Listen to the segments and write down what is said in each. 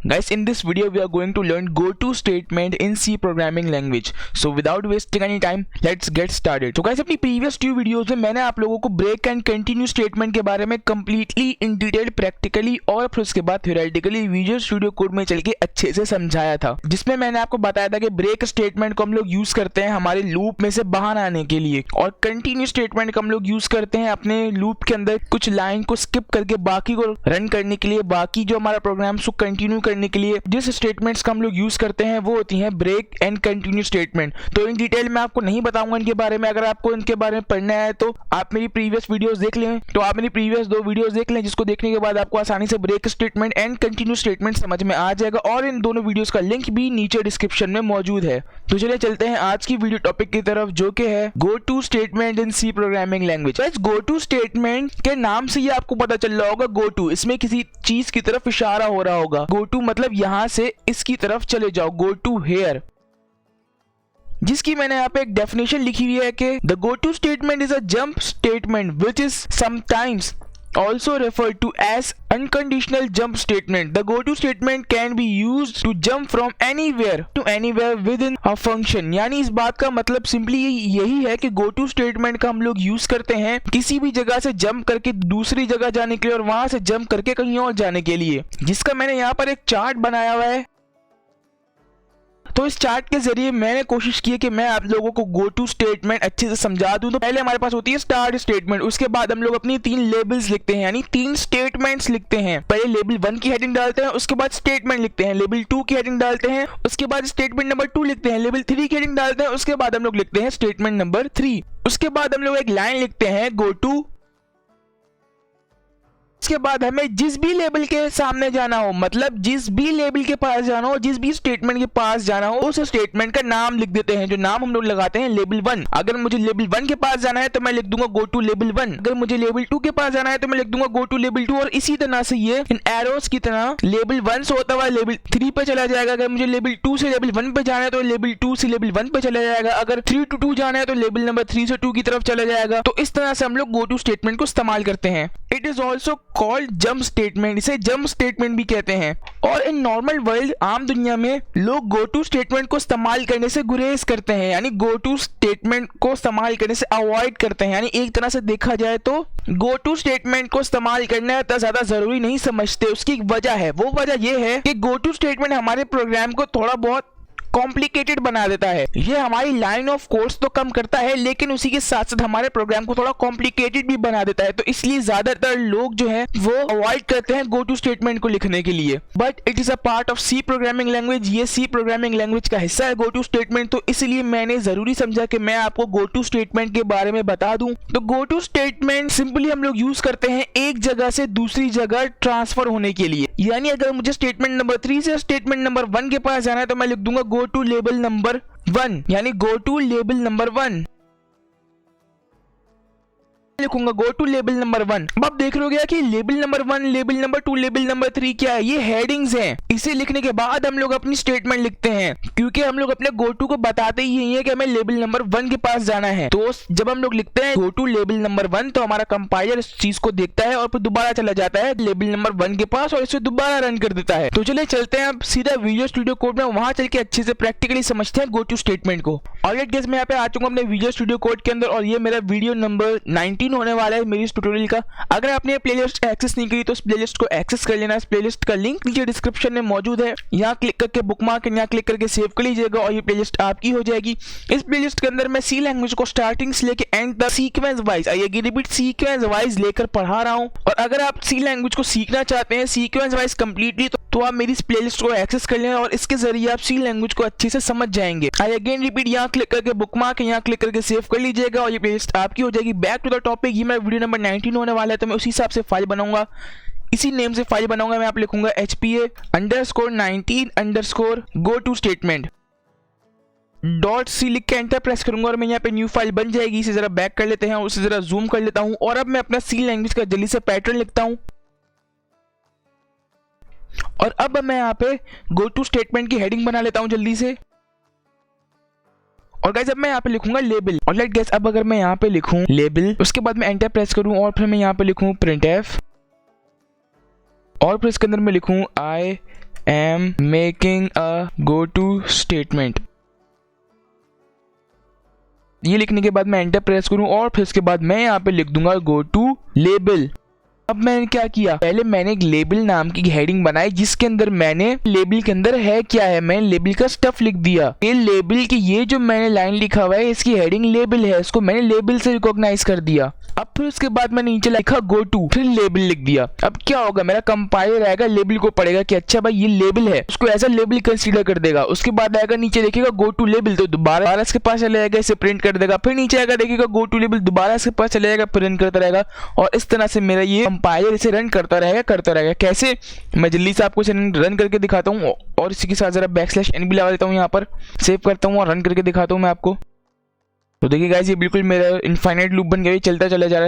Guys, in this video we are going to learn go-to statement in C programming language. So without wasting any time, let's get started. So guys, अपनी previous 2 videos में मैंने आप लोगों को break and continue statement के बारे में completely in detail practically और फिर उसके बाद theoretically Visual Studio Code में चल के अच्छे से समझाया था, जिसमें मैंने आपको बताया था कि break statement को हम लोग यूज करते हैं हमारे loop में से बाहर आने के लिए, और continue statement को हम लोग यूज करते हैं अपने loop के अंदर कुछ लाइन को skip करके बाकी को रन करने के लिए, बाकी जो हमारा प्रोग्राम को कंटिन्यू करने के लिए जिस स्टेटमेंट्स का हम लोग यूज करते हैं वो होती हैं ब्रेक एंड कंटिन्यू स्टेटमेंट। तो इन डिटेल में आपको नहीं बताऊंगा इनके बारे में। अगर आपको इनके बारे में पढ़ना है तो आप मेरी प्रीवियस वीडियोस देख लें, तो आप मेरी प्रीवियस 2 वीडियोस देख लें, जिसको देखने के बाद आपको आसानी से break statement and continue statement समझ में आ जाएगा, और इन दोनों वीडियोस का लिंक भी नीचे डिस्क्रिप्शन में मौजूद है। तो चलिए चलते हैं आज की वीडियो टॉपिक की तरफ, जो कि है go to statement in C programming language. Go to statement के नाम से ही आपको पता चल रहा होगा गो टू, इसमें किसी चीज की तरफ इशारा हो रहा होगा। गो टू मतलब यहां से इसकी तरफ चले जाओ, गो टू हेयर, जिसकी मैंने यहाँ पे एक डेफिनेशन लिखी हुई है कि the go to statement is a jump statement which is sometimes also referred to as unconditional jump statement. The go to statement can be used to jump from anywhere to anywhere within a function. यानी इस बात का मतलब simply यही है कि go to statement का हम लोग यूज करते हैं किसी भी जगह से जंप करके दूसरी जगह जाने के लिए, और वहां से जंप करके कहीं और जाने के लिए, जिसका मैंने यहाँ पर एक चार्ट बनाया हुआ है। तो इस चार्ट के जरिए मैंने कोशिश की है कि मैं आप लोगों को गो टू स्टेटमेंट अच्छे से समझा दूं। तो पहले हमारे पास होती है स्टार्ट स्टेटमेंट, उसके बाद हम लोग अपनी 3 लेबल्स लिखते हैं, यानी 3 स्टेटमेंट्स लिखते हैं। पहले लेबल 1 की हेडिंग डालते हैं, उसके बाद स्टेटमेंट लिखते हैं, लेबल 2 की हेडिंग डालते हैं, उसके बाद स्टेटमेंट नंबर 2 लिखते हैं, लेबल 3 की हेडिंग डालते हैं, उसके बाद हम लोग लिखते हैं स्टेटमेंट नंबर 3। उसके बाद हम लोग एक लाइन लिखते हैं गो टू। इसके बाद हमें जिस भी लेबल के सामने जाना हो, मतलब जिस भी लेबल के पास जाना हो, जिस भी स्टेटमेंट के पास जाना हो, उस स्टेटमेंट का नाम लिख देते हैं, जो नाम हम लोग लगाते हैं लेबल 1। अगर मुझे लेबल 1 के पास जाना है तो मैं लिख दूंगा गो टू लेबल 1। अगर मुझे लेबल 2 के पास जाना है तो मैं लिख दूंगा गो टू लेबल 2, और इसी तरह से ये इन एरोस की तरह लेबल 1 से होता हुआ लेबल 3 पे चला जाएगा। अगर मुझे लेबल 2 से लेबल 1 पे जाना है तो लेबल 2 से लेबल 1 पे चला जाएगा। अगर 3 to 2 जाना है तो लेबल नंबर 3 से 2 की तरफ चला जाएगा। तो इस तरह से हम लोग गो टू स्टेटमेंट को इस्तेमाल करते हैं। It is also called jump statement, इसे जंप स्टेटमेंट भी कहते हैं। और इन नॉर्मल वर्ल्ड, आम दुनिया में लोग गो टू स्टेटमेंट को इस्तेमाल करने से गुरेज करते हैं, यानी गो टू स्टेटमेंट को इस्तेमाल करने से अवॉइड करते हैं। यानी एक तरह से देखा जाए तो गो टू स्टेटमेंट को इस्तेमाल करना इतना ज्यादा जरूरी नहीं समझते। उसकी एक वजह है, वो वजह ये है कि गो टू स्टेटमेंट हमारे प्रोग्राम को थोड़ा बहुत कॉम्प्लिकेटेड बना देता है। ये हमारी लाइन ऑफ कोड्स तो कम करता है, लेकिन उसी के साथ साथ हमारे प्रोग्राम को थोड़ा कॉम्प्लिकेटेड भी बना देता है। तो इसलिए ज्यादातर लोग जो है वो अवॉइड करते हैं गो टू स्टेटमेंट को लिखने के लिए। But it is a part of C programming language, ये सी प्रोग्रामिंग लैंग्वेज का हिस्सा है गो टू स्टेटमेंट। तो इसलिए मैंने जरूरी समझा कि मैं आपको गो टू स्टेटमेंट के बारे में बता दूं। तो गो टू स्टेटमेंट सिंपली हम लोग यूज करते हैं एक जगह से दूसरी जगह ट्रांसफर होने के लिए। यानी अगर मुझे स्टेटमेंट नंबर 3 से स्टेटमेंट नंबर 1 के पास जाना है तो मैं लिख दूंगा गो टू लेबल नंबर 1, यानी गो टू लेबल नंबर 1 लिखूंगा, गो टू लेबल नंबर 1। अब आप देख रहे हो कि label number 1, label number 2, label number 3 क्या है, ये हेडिंग्स हैं। इसे लिखने के बाद हम लोग अपनी स्टेटमेंट लिखते हैं, क्योंकि हम लोग अपने गो टू को बताते ही यही है कि हमें लेबल नंबर 1 के पास जाना है। तो जब हम लोग लिखते हैं गो टू लेबल नंबर 1 तो हमारा कंपाइलर इस चीज को देखता है और फिर दोबारा चला जाता है लेबल नंबर 1 के पास और इसे दोबारा रन कर देता है। तो चलिए चलते हैं अब सीधा विजुअल स्टूडियो कोड में, वहां चल के अच्छे से प्रैक्टिकली समझते हैं गो टू स्टेटमेंट को। ऑलराइट गाइस, मैं यहाँ पे आ चुका हूं अपने विजुअल स्टूडियो कोड के अंदर, और ये मेरा वीडियो नंबर 19 होने वाला है मेरी ट्यूटोरियल का। अगर आपने प्लेलिस्ट एक्सेस नहीं की तो इस प्लेलिस्ट को एक्सेस कर लेना। इस प्लेलिस्ट का लिंक नीचे डिस्क्रिप्शन में मौजूद है, यहाँ क्लिक करके बुकमार्क, यहाँ क्लिक करके सेव कर लीजिएगा और ये प्लेलिस्ट आपकी हो जाएगी। इस प्लेलिस्ट के अंदर मैं सी लैंग्वेज को स्टार्टिंग से लेके एंड तक सीक्वेंस वाइज, आइए रिपीट, सीक्वेंस वाइज लेकर पढ़ा रहा हूँ। और अगर आप सी लैंग्वेज को सीखना चाहते हैं सीक्वेंस वाइज कंप्लीटली, तो आप मेरी इस प्लेलिस्ट को एक्सेस कर लेना और इसके जरिए आप सी लैंग्वेज को अच्छे से समझ जाएंगे। आई अगेन रिपीट, यहाँ क्लिक करके बुकमार्क, यहाँ क्लिक करके सेव कर लीजिएगा और ये प्लेलिस्ट आपकी हो जाएगी। बैक टू द टॉपिक, ये मेरा वीडियो नंबर 19 होने वाला है, तो मैं उसी हिसाब से फाइल बनाऊंगा, इसी नेम से फाइल बनाऊंगा। मैं आप लिखूंगा HPA_19_ go to statement .c लिख के एंटर प्रेस करूंगा और मैं यहाँ पे न्यू फाइल बन जाएगी। इसे जरा बैक कर लेते हैं, उसे जरा जूम कर लेता हूँ, और अब मैं अपना सी लैंग्वेज का जल्दी से पैटर्न लिखता हूँ। और अब मैं यहाँ पे गो टू स्टेटमेंट की हेडिंग बना लेता हूँ जल्दी से। और गाइस अब मैं यहाँ पे लिखूंगा लेबल। ऑलराइट गाइस, अब अगर मैं यहाँ पे लिखूं लेबल, उसके बाद मैं एंटर प्रेस करूं और फिर मैं यहाँ पे लिखूं printf, और फिर इसके अंदर मैं लिखूं I am making a go to statement। ये लिखने के बाद मैं एंटर प्रेस करूं और फिर इसके बाद मैं यहाँ पे लिख दूंगा गो टू लेबल। अब मैंने क्या किया, पहले मैंने एक लेबल नाम की हेडिंग बनाई जिसके अंदर मैंने लेबल के अंदर है क्या है, मैंने लेबल का स्टफ लिख दिया। ये लेबल की ये जो मैंने लाइन लिखा हुआ है इसकी हेडिंग लेबल है, इसको मैंने लेबल से रिकॉग्नाइज कर दिया। अब फिर उसके बाद मैंने नीचे लिखा गो टू, फिर लेबल लिख दिया। अब क्या होगा, मेरा कंपाइलर आएगा लेबल को पढ़ेगा कि अच्छा भाई ये लेबल है, उसको ऐसा लेबल कंसीडर कर देगा। उसके बाद आएगा नीचे देखेगा गो टू लेबल, तो दोबारा इसके पास चले जाएगा, इसे प्रिंट कर देगा। फिर नीचे आएगा देखेगा गो टू लेबल, दोबारा इसके पास चले जाएगा, प्रिंट करता रहेगा। और इस तरह से मेरा ये कंपाइलर इसे रन करता रहेगा। कैसे, मैं जल्दी से आपको इसे रन करके दिखाता हूँ। और इसी के साथ जरा \n भी लगा देता हूँ, यहाँ पर सेव करता हूँ और रन करके दिखाता हूँ मैं आपको। तो देखिए गाइस, ये बिल्कुल मेरा इनफाइनाइट लूप बन गया, ये चलता चला जा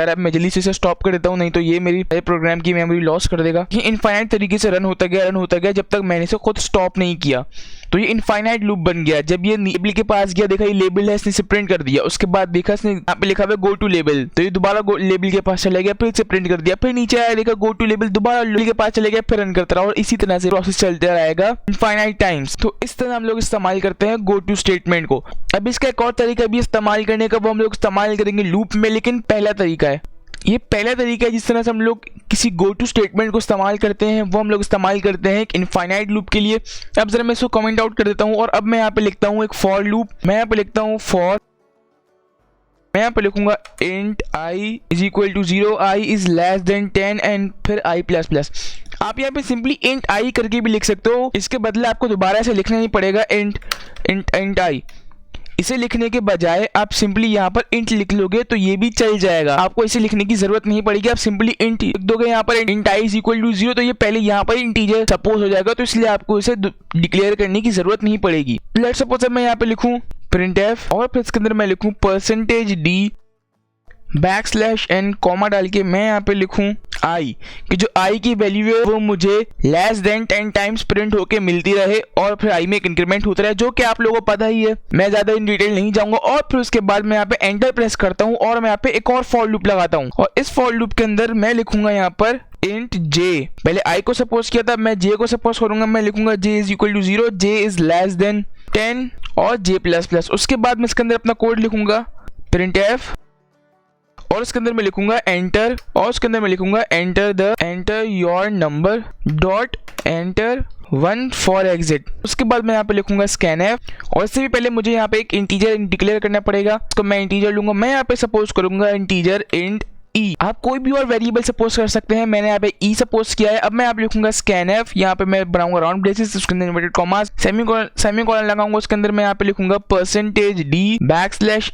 रहा है। मैं जल्दी से इसे स्टॉप कर देता हूँ, नहीं तो ये मेरी प्रोग्राम की मेमोरी लॉस कर देगा। ये इनफाइनाइट तरीके से रन होता गया जब तक मैंने इसे खुद स्टॉप नहीं किया। तो ये इनफाइनाइट लूप बन गया। जब ये लेबल के पास गया, देखा ये लेबल है, इसने इसे प्रिंट कर दिया। उसके बाद देखा इसने यहाँ पे लिखा हुआ गो टू लेबल, तो ये दोबारा लेबल के पास चला गया, फिर इसे प्रिंट कर दिया। फिर नीचे आया, देखा गो टू लेबल, दोबारा लेबल के पास चले गया, फिर रन करता रहा। और इसी तरह से प्रोसेस चलता रहेगा इनफाइनाइट टाइम्स। तो इस तरह हम लोग इस्तेमाल करते हैं गो टू स्टेटमेंट को। अब इसका एक और तरीका भी इस्तेमाल करने का, वो हम लोग इस्तेमाल करेंगे लूप में, लेकिन पहला तरीका है, ये पहला तरीका है जिस तरह से हम लोग किसी गो टू स्टेटमेंट को इस्तेमाल करते हैं, वो हम लोग इस्तेमाल करते हैं एक इनफाइनाइट लूप के लिए। अब जरा मैं इसको कमेंट आउट कर देता हूँ और अब मैं यहाँ पे लिखता हूँ एक फॉर लूप। मैं यहाँ पे लिखता हूँ फॉर, मैं यहाँ पे लिखूंगा int i is equal to 0, i is less than 10 and फिर i प्लस प्लस। आप यहाँ पे सिंपली int i करके भी लिख सकते हो, इसके बदले आपको दोबारा ऐसे लिखना नहीं पड़ेगा int i। इसे लिखने के बजाय आप सिंपली यहाँ पर int लिख लोगे तो ये भी चल जाएगा, आपको इसे लिखने की जरूरत नहीं पड़ेगी। आप सिंपली int लिख दोगे यहाँ पर int i is equal to 0, तो ये पहले यहाँ पर इंटीजर सपोज हो जाएगा, तो इसलिए आपको इसे डिक्लेयर करने की जरूरत नहीं पड़ेगी। लेट्स सपोज मैं यहाँ पे लिखूँ printf और फिर इसके अंदर मैं लिखूँ %d \n कॉमा डाल के मैं यहाँ पे लिखूँ i, कि जो i की वैल्यू है वो मुझे लेस देन 10 टाइम्स प्रिंट होके मिलती रहे और फिर i में एक इंक्रीमेंट होता रहे, जो कि आप लोगों को पता ही है, मैं ज्यादा इन डिटेल नहीं जाऊंगा। और फिर उसके बाद मैं यहाँ पे एंटर प्रेस करता हूँ और मैं यहाँ पे एक और फॉर लूप लगाता हूँ। और इस फॉर लूप के अंदर मैं लिखूंगा यहाँ पर int j, पहले i को सपोज किया था, मैं j को सपोज करूंगा, मैं लिखूंगा j is equal to 0, j is less than 10 और j प्लस प्लस। उसके बाद मैं इसके अंदर अपना कोड लिखूंगा printf और इसके अंदर मैं लिखूंगा एंटर और इसके अंदर मैं लिखूंगा enter your number dot enter 1 for exit. उसके बाद मैं यहाँ पे लिखूंगा scanf और इससे भी पहले मुझे यहाँ पे एक इंटीजर डिक्लेयर करना पड़ेगा, तो मैं इंटीजर लूंगा। मैं यहाँ पे सपोज करूंगा इंटीजर int e। आप कोई भी और वेरिएबल सपोज कर सकते हैं, मैंने यहाँ पे e सपोज किया है। अब मैं यहाँ पे लिखूंगा scanf, यहाँ पे मैं बनाऊंगा राउंड ब्रेसेस, उसके अंदर इन्वर्टेड कॉमास, सेमीकोलन लगाऊंगा। उसके अंदर मैं यहाँ पे लिखूंगा %d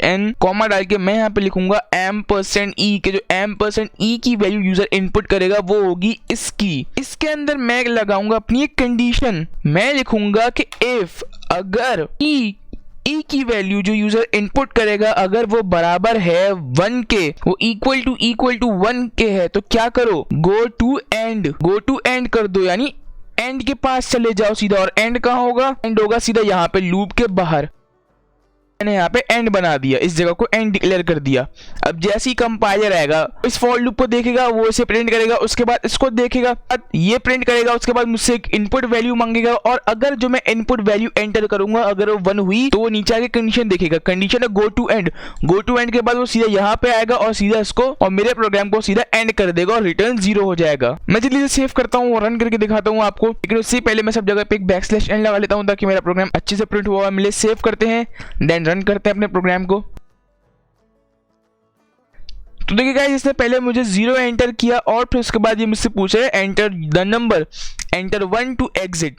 \n कॉमा डाल के मैं यहाँ पे लिखूंगा %e, के जो %e की वैल्यू यूजर इनपुट करेगा वो होगी इसकी। इसके अंदर मैं लगाऊंगा अपनी एक कंडीशन, मैं लिखूंगा कि इफ अगर e की वैल्यू जो यूजर इनपुट करेगा अगर वो बराबर है 1 के, वो इक्वल टू 1 के है, तो क्या करो, गो टू एंड कर दो, यानी एंड के पास चले जाओ सीधा। और एंड कहाँ होगा, एंड होगा सीधा यहाँ पे लूप के बाहर। मैंने यहाँ पे एंड बना दिया, इस जगह को एंड डिक्लेयर कर दिया। अब जैसे ही कंपाइलर आएगा इस फॉर लूप को देखेगा, वो इसे प्रिंट करेगा, उसके बाद इसको देखेगा, ये प्रिंट करेगा, उसके बाद मुझसे एक इनपुट वैल्यू मांगेगा। और अगर जो मैं इनपुट वैल्यू एंटर करूंगा अगर वो 1 हुई तो वो नीचे आके कंडीशन देखेगा, कंडीशन है गो टू एंड के बाद वो सीधा यहाँ पे आएगा और सीधा इसको और मेरे प्रोग्राम को सीधा एंड कर देगा और रिटर्न 0 हो जाएगा। मैं जल्दी से सेव करता हूँ और रन करके दिखाता हूँ आपको, लेकिन उससे पहले मैं सब जगह पे एक \n लगा लेता हूँ ताकि मेरा प्रोग्राम अच्छे से प्रिंट हुआ मिले। सेव करते हैं, देन रन करते हैं अपने प्रोग्राम को। तो देखिए गाइस, इसने पहले मुझे 0 एंटर किया और फिर उसके बाद ये मुझसे पूछ रहा है enter the number, enter 1 to exit,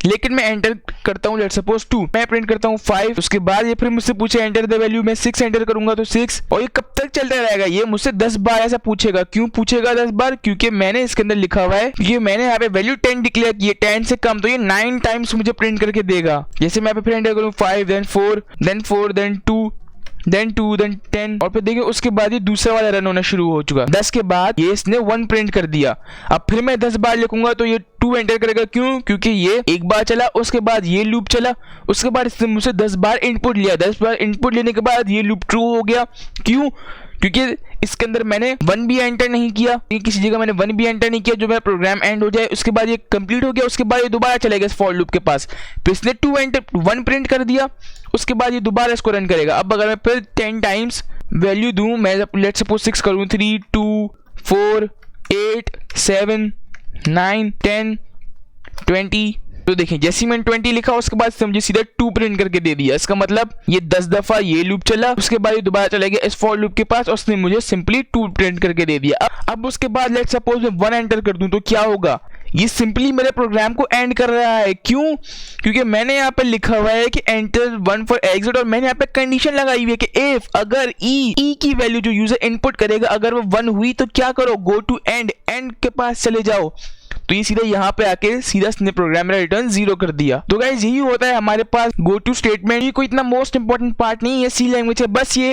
लेकिन मैं एंटर करता हूँ लेट्स सपोज 2, मैं प्रिंट करता हूँ 5। उसके बाद ये फिर मुझसे पूछे एंटर द वैल्यू, मैं 6 एंटर करूंगा तो 6। और ये कब तक चलता रहेगा, ये मुझसे 10 बार ऐसा पूछेगा। क्यों पूछेगा 10 बार, क्योंकि मैंने इसके अंदर लिखा हुआ है कि मैंने यहाँ पे वैल्यू 10 डिक्लेयर की है, 10 से कम तो ये 9 टाइम्स मुझे प्रिंट करके देगा। जैसे मैं फिर एंटर करूँ 5 देन 4 देन 2 देन 2 देन 10 और फिर देखिए उसके बाद ये दूसरा वाला रन होना शुरू हो चुका। 10 के बाद ये इसने 1 प्रिंट कर दिया। अब फिर मैं 10 बार लिखूंगा तो ये 2 एंटर करेगा। क्यों, क्योंकि ये एक बार चला, उसके बाद ये लूप चला, उसके बाद इसने मुझसे 10 बार इनपुट लिया। 10 बार इनपुट लेने के बाद ये लूप ट्रू हो गया। क्यों, क्योंकि इसके अंदर मैंने 1 भी एंटर नहीं किया, किसी जगह मैंने 1 भी एंटर नहीं किया जो मेरा प्रोग्राम एंड हो जाए। उसके बाद ये कंप्लीट हो गया, उसके बाद ये दोबारा चलेगा इस फॉर लूप के पास, फिर इसने 1 प्रिंट कर दिया, उसके बाद ये दोबारा इसको रन करेगा। अब अगर मैं फिर 10 टाइम्स वैल्यू दूं, मैं लेट्स सपोज 6 करूं, 3 2 4 8 7 9 10 20, तो देखिए जैसे ही मैंने 20 लिखा उसके बाद समझिए सीधा 2 प्रिंट करके दे दिया। इसका मतलब ये 10 दफा ये लूप चला, उसके बाद ये दोबारा चला गया इस फॉर लूप के पास और उसने मुझे सिंपली 2 प्रिंट करके दे दिया। अब उसके बाद लेट्स सपोज मैं 1 एंटर कर दूं तो क्या होगा, ये सिंपली मेरे प्रोग्राम को एंड कर रहा है। क्यों? क्योंकि मैंने यहाँ पे लिखा हुआ है कि एंटर 1 फॉर एग्जिट और मैंने यहाँ पे कंडीशन लगाई हुई है कि इफ अगर ई की वैल्यू जो यूजर इनपुट करेगा अगर वो 1 हुई तो क्या करो, गो टू एंड के पास चले जाओ। तो ये सीधा यहाँ पे आके सीधा इसने प्रोग्राम मेरा रिटर्न 0 कर दिया। तो गाइस यही होता है हमारे पास गो टू स्टेटमेंट। ये कोई इतना मोस्ट इंपॉर्टेंट पार्ट नहीं है सी लैंग्वेज है, बस ये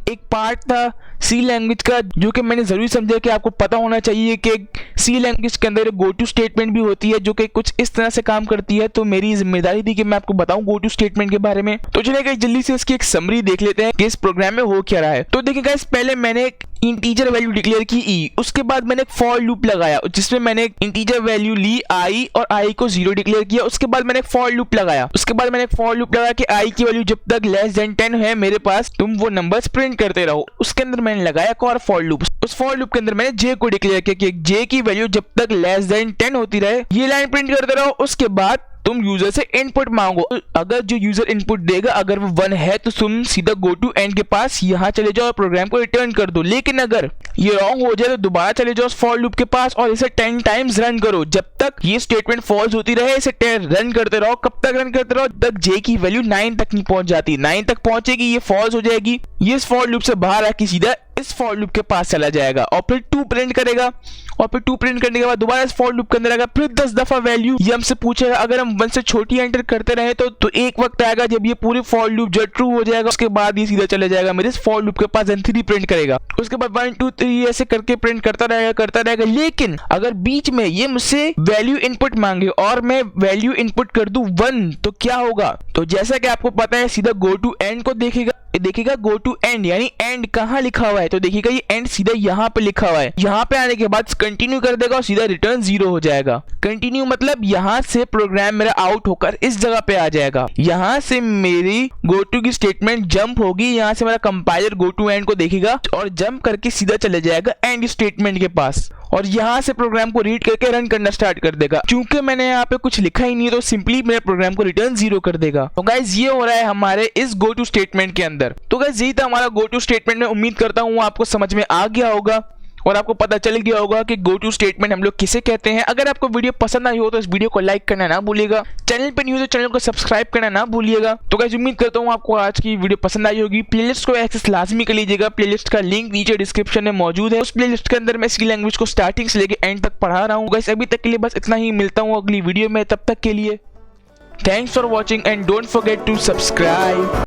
एक पार्ट था सी लैंग्वेज का जो कि मैंने जरूर समझा कि आपको पता होना चाहिए कि सी लैंग्वेज के अंदर गो टू स्टेटमेंट भी होती है जो कि कुछ इस तरह से काम करती है। तो मेरी जिम्मेदारी थी कि मैं आपको बताऊं गो टू स्टेटमेंट के बारे में। तो चलिए गाइस जल्दी से इसकी एक समरी देख लेते हैं कि इस प्रोग्राम में हो क्या रहा है। तो देखिए गाइस पहले मैंने एक इंटीजर वैल्यू डिक्लेयर की ई, उसके बाद मैंने एक फॉर लूप लगाया जिसमें मैंने एक इंटीजर वैल्यू ली आई और आई को 0 डिक्लेयर किया। उसके बाद मैंने एक फॉर लूप लगाया, उसके बाद मैंने एक फॉर लूप लगाया कि आई की वैल्यू जब तक लेस देन 10 है मेरे पास तुम वो नंबर्स प्रिंट करते रहो। उसके अंदर मैंने लगाया एक और फॉर लूप, उस फॉर लूप के अंदर मैंने जे को डिक्लेयर किया कि जे की वैल्यू जब तक लेस देन 10 होती रहे ये लाइन प्रिंट करते रहो। उसके बाद तुम यूजर से इनपुट मांगो, अगर जो यूजर इनपुट देगा अगर वो 1 है तो तुम सीधा गो टू एंड के पास यहाँ चले जाओ और प्रोग्राम को रिटर्न कर दो। लेकिन अगर ये रॉन्ग हो जाए तो दोबारा चले जाओ फॉर लूप के पास और इसे 10 टाइम्स रन करो जब तक ये स्टेटमेंट फॉल्स होती रहे। इसे रन करते रहो, कब तक रन करते रहो, तक जे की वैल्यू 9 तक नहीं पहुंच जाती। 9 तक पहुंचेगी ये फॉल्स हो जाएगी, ये इस फॉर लूप से बाहर आके सीधा इस फॉर लूप के पास चला जाएगा और फिर 2 प्रिंट करेगा और फिर 2 प्रिंट करने के बाद दोबारा इस फॉर लूप के अंदर आएगा, फिर 10 दफा वैल्यू ये हमसे पूछेगा। अगर हम 1 से छोटी एंटर करते रहे तो एक वक्त आएगा जब ये पूरी फॉर लूप जो ट्रू हो जाएगा उसके बाद ये सीधा चला जाएगा मेरे इस फॉर लूप के पास एंड 3 प्रिंट करेगा। उसके बाद 1 2 3 ऐसे करके प्रिंट करता रहेगा। लेकिन अगर बीच में ये मुझसे वैल्यू इनपुट मांगे और मैं वैल्यू इनपुट कर दूं 1 तो क्या होगा, तो जैसा कि आपको पता है सीधा गो टू एंड को देखेगा गो टू एंड यानी एंड कहाँ लिखा हुआ है, तो देखिएगा ये एंड सीधा यहाँ पे लिखा हुआ है। यहाँ पे आने के बाद कंटिन्यू कर देगा और सीधा रिटर्न 0 हो जाएगा। कंटिन्यू मतलब यहाँ से प्रोग्राम मेरा आउट होकर इस जगह पे आ जाएगा, यहाँ से मेरी गो टू की स्टेटमेंट जंप होगी, यहाँ से मेरा कंपाइलर गो टू एंड को देखेगा और जंप करके सीधा चले जाएगा एंड स्टेटमेंट के पास और यहाँ से प्रोग्राम को रीड करके रन करना स्टार्ट कर देगा। चूंकि मैंने यहाँ पे कुछ लिखा ही नहीं है तो सिंपली मेरे प्रोग्राम को रिटर्न 0 कर देगा। तो गाइज ये हो रहा है हमारे इस गो टू स्टेटमेंट के अंदर। तो गाइज यही था हमारा गो टू स्टेटमेंट। मैं उम्मीद करता हूँ आपको समझ में आ गया होगा और आपको पता चल गया होगा कि गो टू स्टेटमेंट हम लोग किसे कहते हैं। अगर आपको वीडियो पसंद आई हो तो इस वीडियो को लाइक करना ना भूलिएगा, चैनल पर न्यू तो चैनल को सब्सक्राइब करना ना भूलिएगा। तो गाइस उम्मीद करता हूँ आपको आज की वीडियो पसंद आई होगी। प्लेलिस्ट को एक्सेस लाजमी कर लीजिएगा, प्लेलिस्ट का लिंक नीचे डिस्क्रिप्शन में मौजूद है। उस प्लेलिस्ट के अंदर मैं सी लैंग्वेज को स्टार्टिंग से लेकर एंड तक पढ़ा रहा हूँ। गाइस अभी तक के लिए बस इतना ही, मिलता हूँ अगली वीडियो में, तब तक के लिए thanks for watching and don't forget to subscribe.